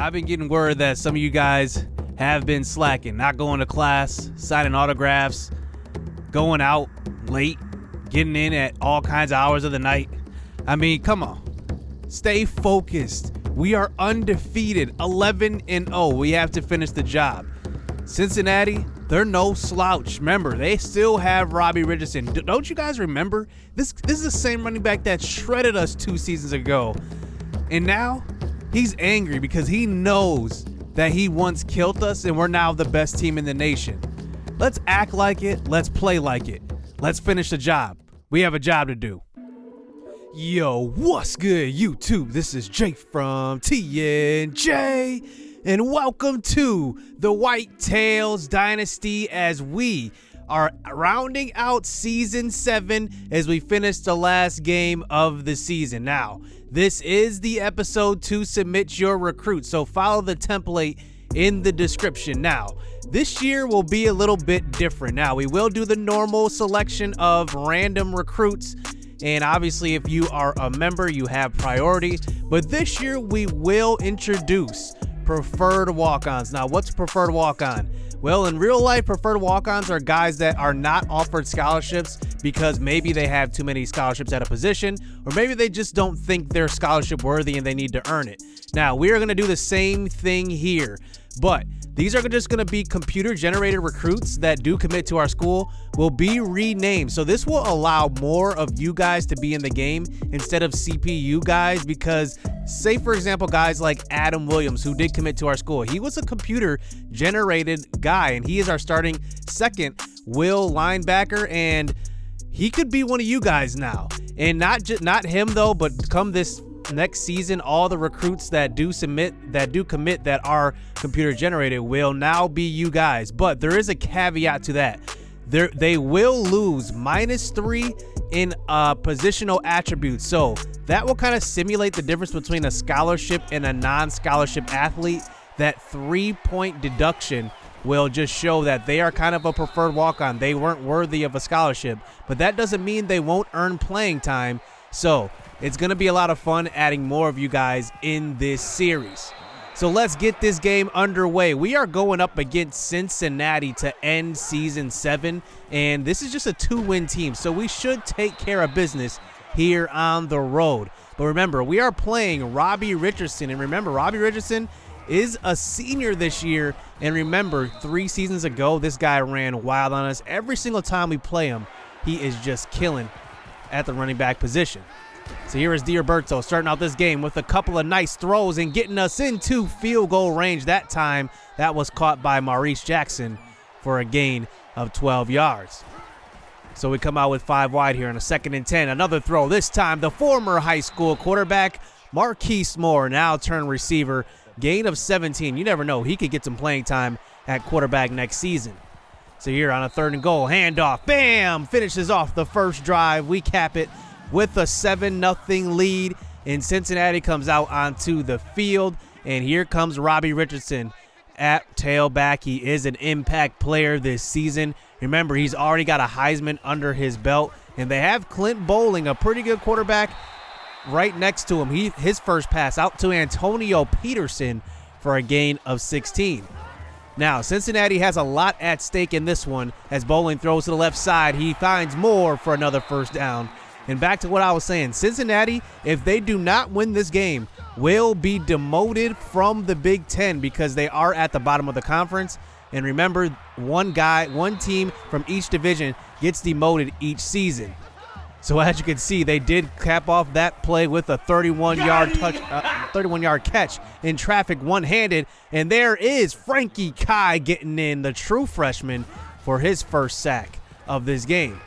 I've been getting word that some of you guys have been slacking, not going to class, signing autographs, going out late, getting in at all kinds of hours of the night. I mean, come on. Stay focused. We are undefeated, 11-0. We have to finish the job. Cincinnati, they're no slouch. Remember, they still have Robbie Richardson. Don't you guys remember? This is the same running back that shredded us 2 seasons ago. And now he's angry because he knows that he once killed us and we're now the best team in the nation. Let's act like it. Let's play like it. Let's finish the job. We have a job to do. Yo, what's good, YouTube? This is Jake from TNJ, and welcome to the Whitetails Dynasty as we are rounding out Season 7 as we finish the last game of the season. Now, this is the episode to submit your recruit, so follow the template in the description. Now, this year will be a little bit different. Now, we will do the normal selection of random recruits, and obviously if you are a member, you have priority. But this year we will introduce preferred walk-ons. Now, what's preferred walk-on? Well, in real life, preferred walk-ons are guys that are not offered scholarships because maybe they have too many scholarships at a position, or maybe they just don't think they're scholarship worthy and they need to earn it. Now, we are going to do the same thing here, but these are just going to be computer generated recruits that do commit to our school, will be renamed. So this will allow more of you guys to be in the game instead of CPU guys, because say for example guys like Adam Williams, who did commit to our school, he was a computer generated guy and he is our starting second will linebacker, and he could be one of you guys now. And not him though, but come this next season, all the recruits that do commit that are computer generated will now be you guys. But there is a caveat to that. They will lose -3 in positional attributes, so that will kind of simulate the difference between a scholarship and a non-scholarship athlete. That 3-point deduction will just show that they are kind of a preferred walk-on. They weren't worthy of a scholarship, but that doesn't mean they won't earn playing time. So it's going to be a lot of fun adding more of you guys in this series. So let's get this game underway. We are going up against Cincinnati to end Season 7, and this is just a 2-win team, so we should take care of business here on the road. But remember, we are playing Robbie Richardson, and remember, Robbie Richardson is a senior this year, and remember, 3 seasons ago, this guy ran wild on us. Every single time we play him, he is just killing at the running back position. So here is Yarbrough starting out this game with a couple of nice throws and getting us into field goal range. That time, that was caught by Maurice Jackson for a gain of 12 yards. So we come out with 5 wide here on a 2nd and 10. Another throw, this time the former high school quarterback, Marquise Moore, now turned receiver. Gain of 17. You never know. He could get some playing time at quarterback next season. So here on a 3rd and goal, handoff, bam, finishes off the first drive. We cap it with a 7-0 lead, and Cincinnati comes out onto the field, and here comes Robbie Richardson at tailback. He is an impact player this season. Remember, he's already got a Heisman under his belt, and they have Clint Bowling, a pretty good quarterback, right next to him. His first pass out to Antonio Peterson for a gain of 16. Now, Cincinnati has a lot at stake in this one as Bowling throws to the left side. He finds Moore for another first down. And back to what I was saying, Cincinnati, if they do not win this game, will be demoted from the Big Ten because they are at the bottom of the conference. And remember, one team from each division gets demoted each season. So as you can see, they did cap off that play with a 31-yard catch in traffic one-handed. And there is Frankie Kai getting in, the true freshman, for his first sack of this game.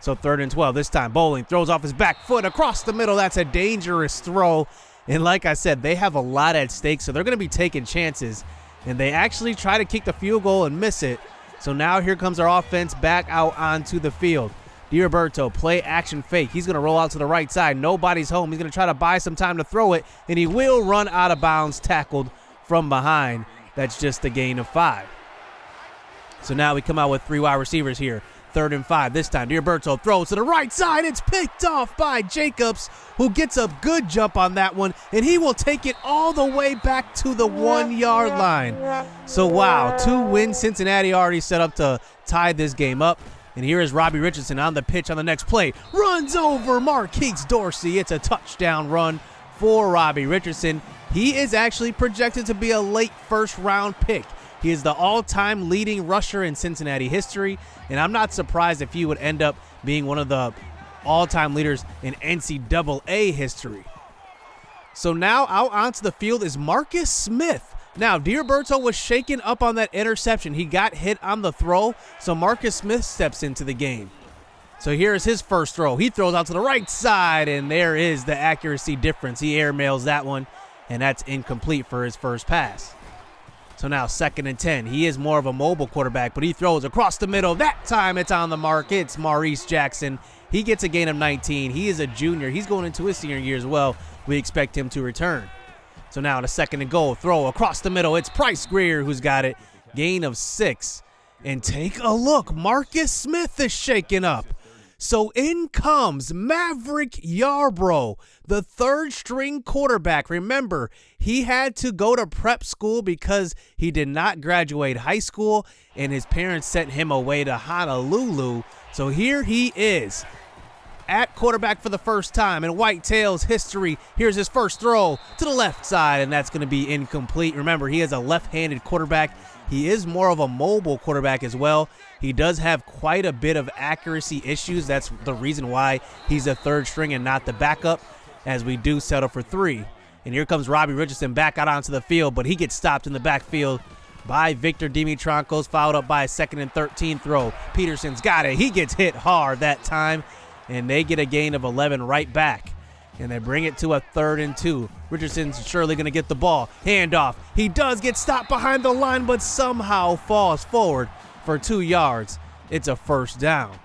So 3rd and 12. This time, Bowling throws off his back foot across the middle. That's a dangerous throw. And like I said, they have a lot at stake, so they're going to be taking chances. And they actually try to kick the field goal and miss it. So now here comes our offense back out onto the field. Yarbrough, play action fake. He's going to roll out to the right side. Nobody's home. He's going to try to buy some time to throw it, and he will run out of bounds, tackled from behind. That's just a gain of 5. So now we come out with 3 wide receivers here. 3rd and 5. This time, Yarbrough throws to the right side. It's picked off by Jacobs, who gets a good jump on that one, and he will take it all the way back to the 1-yard line. So, wow, 2 wins. Cincinnati already set up to tie this game up. And here is Robbie Richardson on the pitch on the next play. Runs over Marquise Dorsey. It's a touchdown run for Robbie Richardson. He is actually projected to be a late first-round pick. He is the all-time leading rusher in Cincinnati history, and I'm not surprised if he would end up being one of the all-time leaders in NCAA history. So now out onto the field is Marcus Smith. Now, Yarbrough was shaken up on that interception. He got hit on the throw, so Marcus Smith steps into the game. So here is his first throw. He throws out to the right side, and there is the accuracy difference. He airmails that one, and that's incomplete for his first pass. So now 2nd and 10. He is more of a mobile quarterback, but he throws across the middle. That time it's on the mark. It's Maurice Jackson. He gets a gain of 19. He is a junior. He's going into his senior year as well. We expect him to return. So now the 2nd and goal. Throw across the middle. It's Price Greer who's got it. Gain of 6. And take a look. Marcus Smith is shaken up. So in comes Maverick Yarbrough, the 3rd-string quarterback. Remember, he had to go to prep school because he did not graduate high school, and his parents sent him away to Honolulu. So here he is at quarterback for the first time in Whitetails history. Here's his first throw to the left side, and that's going to be incomplete. Remember, he is a left-handed quarterback. He is more of a mobile quarterback as well. He does have quite a bit of accuracy issues. That's the reason why he's a 3rd string and not the backup, as we do settle for 3. And here comes Robbie Richardson back out onto the field, but he gets stopped in the backfield by Victor Dimitrankos, followed up by a 2nd and 13 throw. Peterson's got it. He gets hit hard that time, and they get a gain of 11 right back. And they bring it to a 3rd and 2. Richardson's surely going to get the ball. Handoff. He does get stopped behind the line, but somehow falls forward for 2 yards. It's a first down.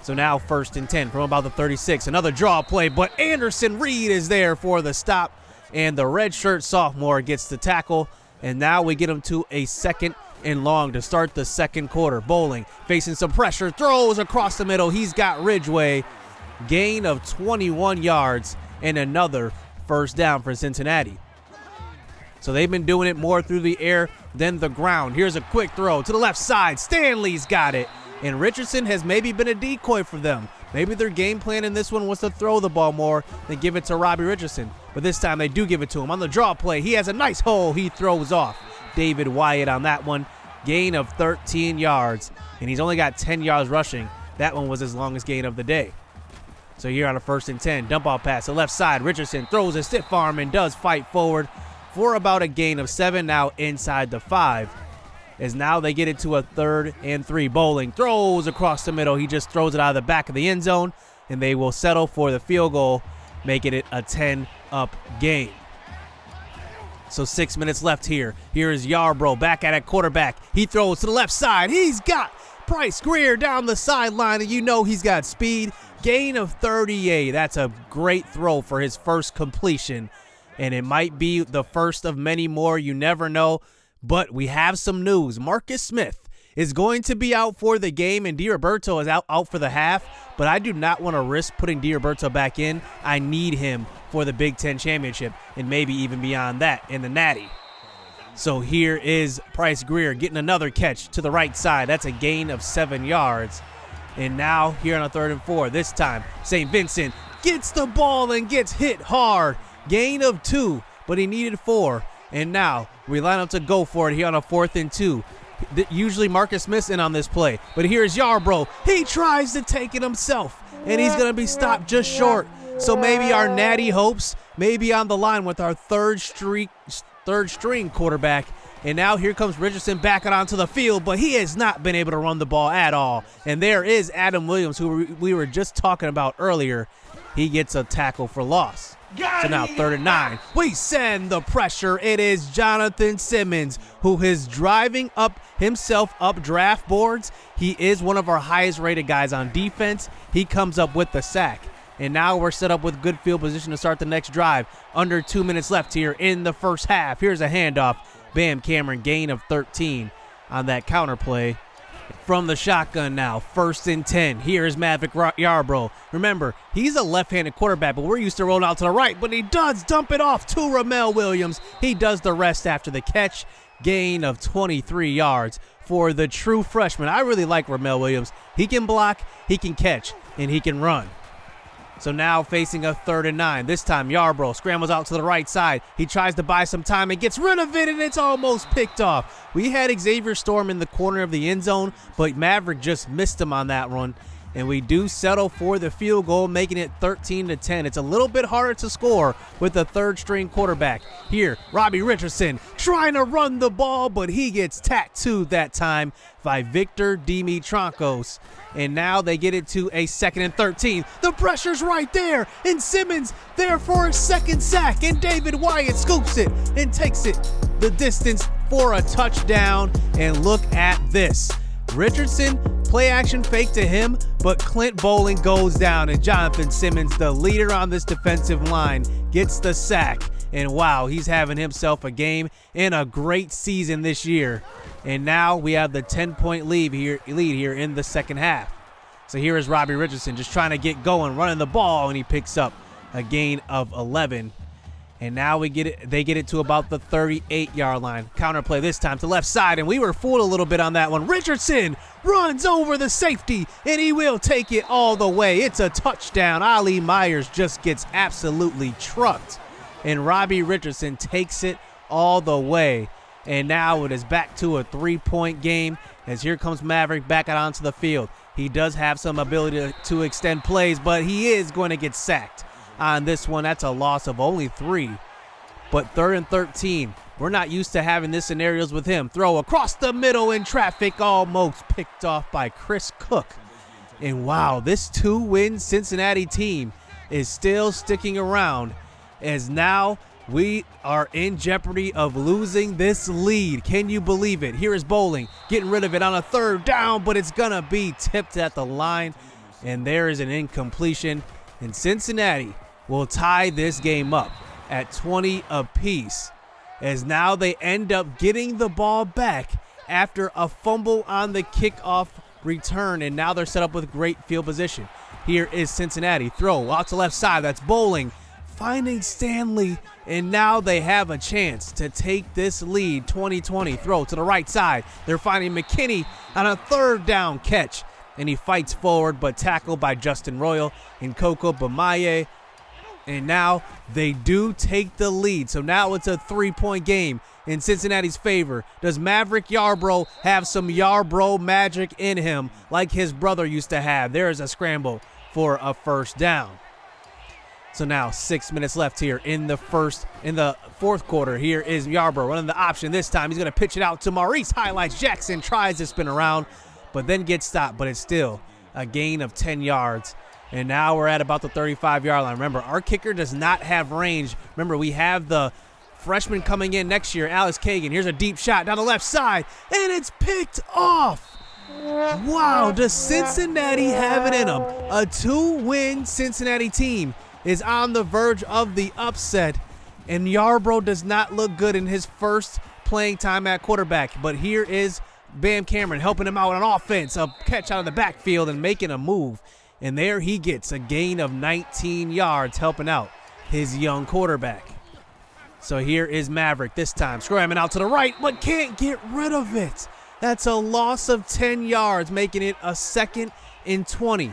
So now 1st and 10 from about the 36. Another draw play, but Anderson Reed is there for the stop. And the redshirt sophomore gets the tackle. And now we get him to a 2nd and long to start the 2nd quarter. Bowling facing some pressure. Throws across the middle. He's got Ridgeway. Gain of 21 yards and another first down for Cincinnati. So they've been doing it more through the air than the ground. Here's a quick throw to the left side. Stanley's got it. And Richardson has maybe been a decoy for them. Maybe their game plan in this one was to throw the ball more than give it to Robbie Richardson. But this time they do give it to him. On the draw play, he has a nice hole. He throws off David Wyatt on that one. Gain of 13 yards. And he's only got 10 yards rushing. That one was his longest gain of the day. So here on a 1st and 10, dump off pass to left side. Richardson throws a stiff arm and does fight forward for about a gain of 7, now inside the 5. As now they get it to a 3rd and 3. Bowling throws across the middle. He just throws it out of the back of the end zone, and they will settle for the field goal, making it a 10-up game. So 6 minutes left here. Here is Yarbrough back at a quarterback. He throws to the left side. He's got Price Greer down the sideline, and you know he's got speed. Gain of 38. That's a great throw for his first completion, and it might be the first of many more. You never know, but we have some news. Marcus Smith is going to be out for the game, and Yarbrough is out for the half, but I do not want to risk putting Yarbrough back in. I need him for the Big Ten Championship and maybe even beyond that in the Natty. So here is Price Greer getting another catch to the right side. That's a gain of 7 yards. And now here on a 3rd and 4, this time St. Vincent gets the ball and gets hit hard. Gain of 2, but he needed 4. And now we line up to go for it here on a 4th and 2. Usually Marcus Smith's in on this play, but here's Yarbrough. He tries to take it himself, and he's going to be stopped just short. So maybe our natty hopes may be on the line with our 3rd string quarterback. And now here comes Richardson back out onto the field, but he has not been able to run the ball at all. And there is Adam Williams, who we were just talking about earlier. He gets a tackle for loss. So now 3rd and 9. We send the pressure. It is Jonathan Simmons, who is driving up himself up draft boards. He is one of our highest rated guys on defense. He comes up with the sack. And now we're set up with good field position to start the next drive. Under 2 minutes left here in the first half. Here's a handoff. Bam, Cameron, gain of 13 on that counter play. from the shotgun now. 1st and 10. Here is Maverick Yarbrough. Remember, he's a left-handed quarterback, but we're used to rolling out to the right, but he does dump it off to Ramel Williams. He does the rest after the catch. Gain of 23 yards for the true freshman. I really like Ramel Williams. He can block, he can catch, and he can run. So now facing a 3rd and 9. This time Yarbrough scrambles out to the right side. He tries to buy some time and gets rid of it, and it's almost picked off. We had Xavier Storm in the corner of the end zone, but Maverick just missed him on that run. And we do settle for the field goal, making it 13-10. It's a little bit harder to score with a 3rd-string quarterback. Here, Robbie Richardson trying to run the ball, but he gets tattooed that time by Victor Dimitrankos. And now they get it to a 2nd and 13. The pressure's right there, and Simmons there for a 2nd sack, and David Wyatt scoops it and takes it the distance for a touchdown. And look at this. Richardson, play action fake to him, but Clint Bowling goes down, and Jonathan Simmons, the leader on this defensive line, gets the sack. And wow, he's having himself a game and a great season this year. And now we have the 10-point lead here in the 2nd half. So here is Robbie Richardson just trying to get going, running the ball, and he picks up a gain of 11. And now they get it to about the 38-yard line. Counterplay this time to left side, and we were fooled a little bit on that one. Richardson runs over the safety, and he will take it all the way. It's a touchdown. Ali Myers just gets absolutely trucked, and Robbie Richardson takes it all the way. And now it is back to a 3-point game, as here comes Maverick back out onto the field. He does have some ability to extend plays, but he is going to get sacked on this one. That's a loss of only 3. But 3rd and 13. We're not used to having this scenarios with him. Throw across the middle in traffic, almost picked off by Chris Cook. And wow, this 2-win Cincinnati team is still sticking around, as now we are in jeopardy of losing this lead. Can you believe it? Here is Bowling getting rid of it on a 3rd down, but it's gonna be tipped at the line, and there is an incompletion, and Cincinnati will tie this game up at 20 apiece, as now they end up getting the ball back after a fumble on the kickoff return, and now they're set up with great field position. Here is Cincinnati. Throw out to left side. That's Bowling finding Stanley, and now they have a chance to take this lead. 20-20. Throw to the right side. They're finding McKinney on a 3rd down catch, and he fights forward, but tackled by Justin Royal and Coco Bamaye. And now they do take the lead. So now it's a 3-point game in Cincinnati's favor. Does Maverick Yarbrough have some Yarbrough magic in him like his brother used to have? There is a scramble for a 1st down. So now 6 minutes left here in the 4th quarter. Here is Yarbrough running the option. This time he's going to pitch it out to Maurice Highlights. Jackson tries to spin around, but then gets stopped, but it's still a gain of 10 yards. And now we're at about the 35-yard line. Remember, our kicker does not have range. Remember, we have the freshman coming in next year, Alex Kagan. Here's a deep shot down the left side, and it's picked off. Wow, does Cincinnati have it in them? A 2-win Cincinnati team is on the verge of the upset, and Yarbrough does not look good in his first playing time at quarterback. But here is Bam Cameron helping him out on offense, a catch out of the backfield and making a move. And there he gets a gain of 19 yards, helping out his young quarterback. So here is Maverick this time, scrambling out to the right, but can't get rid of it. That's a loss of 10 yards, making it a 2nd and 20.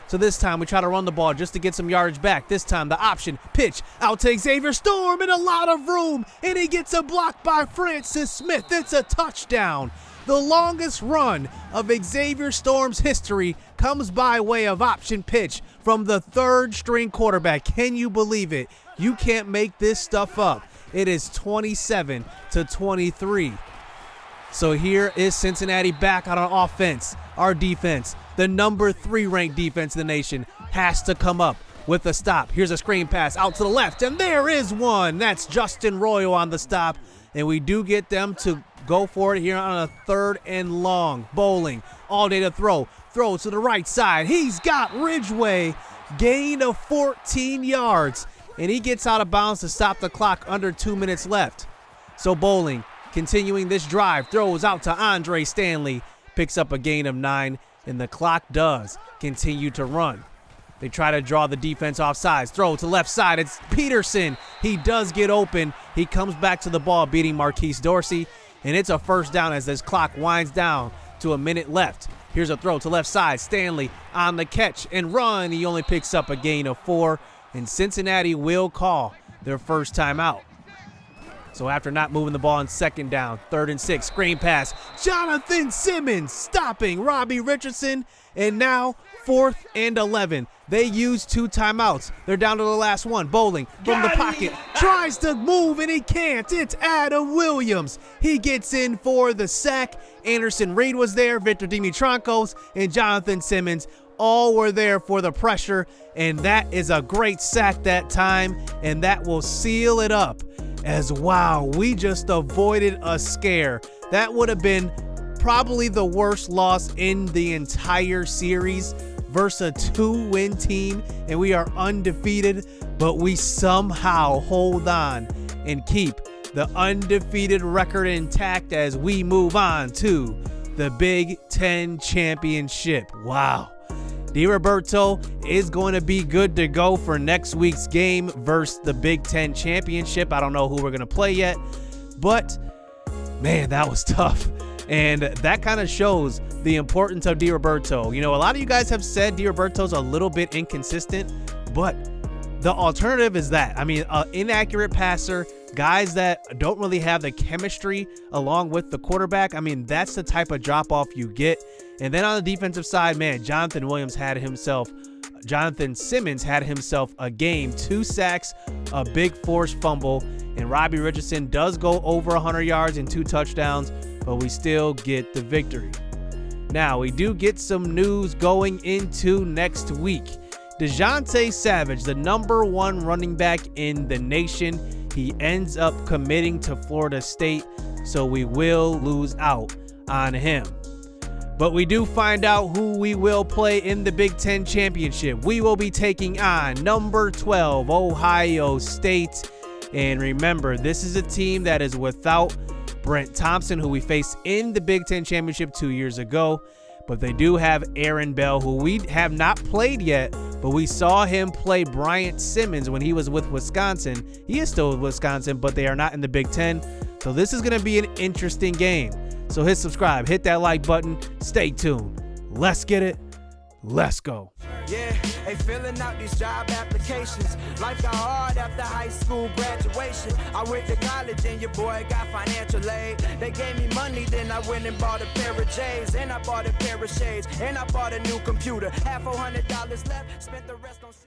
So this time we try to run the ball just to get some yardage back. This time the option pitch out to Xavier Storm in a lot of room, and he gets a block by Francis Smith. It's a touchdown. The longest run of Xavier Storm's history comes by way of option pitch from the 3rd-string quarterback. Can you believe it? You can't make this stuff up. It is 27-23. So here is Cincinnati back on our offense. Our defense, the number 3 ranked defense in the nation, has to come up with a stop. Here's a screen pass out to the left, and there is one. That's Justin Royal on the stop, and we do get them to go for it here on a 3rd and long. Bowling all day to throw. Throw to the right side. He's got Ridgeway. Gain of 14 yards, and he gets out of bounds to stop the clock under 2 minutes left. So Bowling continuing this drive, throws out to Andre Stanley. picks up a gain of 9, and the clock does continue to run. They try to draw the defense off sides. Throw to left side. It's Peterson. He does get open. He comes back to the ball, beating Marquise Dorsey. And it's a first down as this clock winds down to a minute left. Here's a throw to left side. Stanley on the catch and run. He only picks up a gain of 4. And Cincinnati will call their first timeout. So after not moving the ball on second down, 3rd and 6, screen pass. Jonathan Simmons stopping Robbie Richardson. And now 4th and 11. They use 2 timeouts. They're down to the last one. Bowling from the pocket. Tries to move and he can't. It's Adam Williams. He gets in for the sack. Anderson Reed was there. Victor Dimitrankos and Jonathan Simmons all were there for the pressure. And that is a great sack that time. And that will seal it up. As wow, we just avoided a scare. That would have been probably the worst loss in the entire series versus a 2-win team, and we are undefeated, but we somehow hold on and keep the undefeated record intact as we move on to the Big Ten Championship. Wow. DiRoberto is going to be good to go for next week's game versus the Big Ten Championship. I don't know who we're going to play yet, but man, that was tough. And that kind of shows the importance of DiRoberto. You know, a lot of you guys have said DiRoberto's a little bit inconsistent, but the alternative is that. I mean, an inaccurate passer, guys that don't really have the chemistry along with the quarterback. I mean, that's the type of drop-off you get. And then on the defensive side, man, Jonathan Simmons had himself a game, 2 sacks, a big forced fumble, and Robbie Richardson does go over 100 yards and 2 touchdowns, but we still get the victory. Now, we do get some news going into next week. DeJounte Savage, the #1 running back in the nation, he ends up committing to Florida State, so we will lose out on him. But we do find out who we will play in the Big Ten Championship. We will be taking on number 12, Ohio State. And remember, this is a team that is without Brent Thompson, who we faced in the Big Ten Championship 2 years ago. But they do have Aaron Bell, who we have not played yet, but we saw him play Bryant Simmons when he was with Wisconsin. He is still with Wisconsin, but they are not in the Big Ten. So this is going to be an interesting game. So hit subscribe, hit that like button, stay tuned. Let's get it. Let's go. Yeah, they filling out these job applications. Life got hard after high school graduation. I went to college and your boy got financial aid. They gave me money, then I went and bought a pair of J's. And I bought a pair of shades. And I bought a new computer. Had $400 left, spent the rest on